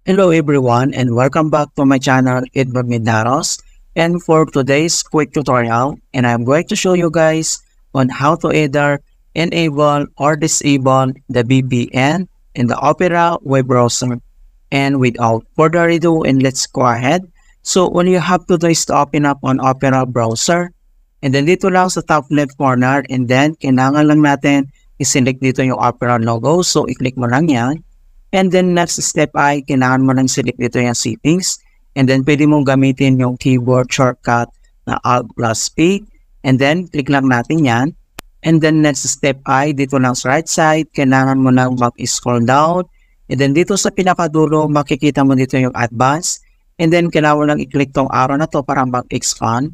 Hello everyone and welcome back to my channel Edward Medaros, and for today's quick tutorial I'm going to show you guys on how to either enable or disable the VPN in the Opera web browser. And without further ado, let's go ahead. So all you have to do is to open up on Opera browser, and then dito lang sa top left corner, and then kailangan lang natin i-select dito yung Opera logo. So i-click mo lang yan. And then next step ay kailangan mo lang select dito yung settings, and then pwede mong gamitin yung keyboard shortcut na Alt plus P, and then click lang natin yan. And then next step ay dito lang sa right side, kailangan mo lang mag-scroll down, and then dito sa pinakadulo makikita mo dito yung advanced, and then kailangan mo lang i-click tong arrow na to para mag-expand.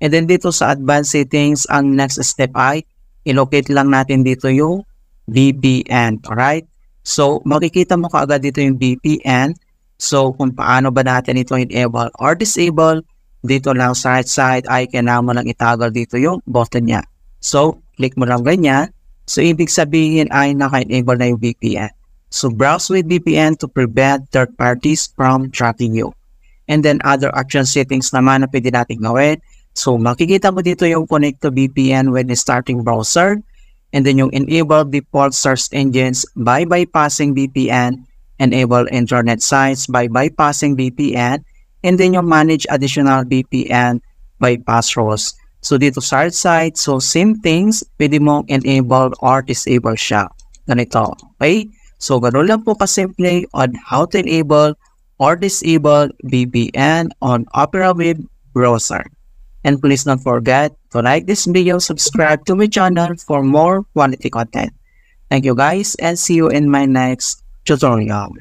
And then dito sa advanced settings, ang next step ay i-locate lang natin dito yung VPN, alright? So, makikita mo kaagad dito yung VPN. So, kung paano ba natin ito enable or disable, dito lang sa right side ay kailangan mo lang itoggle dito yung button niya. So, click mo lang ganyan. So, ibig sabihin ay naka-enable na yung VPN. So, browse with VPN to prevent third parties from tracking you. And then, other action settings naman na pwede natin gawin. So, makikita mo dito yung connect to VPN when starting browser. And then yung enable default search engines by bypassing VPN, enable internet sites by bypassing VPN, and then yung manage additional VPN bypass rules. So dito sa right side, so same things, pwede mong enable or disable siya. Ganito, okay? So ganoon lang po kasimple on how to enable or disable VPN on Opera web browser. And please don't forget to like this video, subscribe to my channel for more quality content. Thank you guys, and see you in my next tutorial.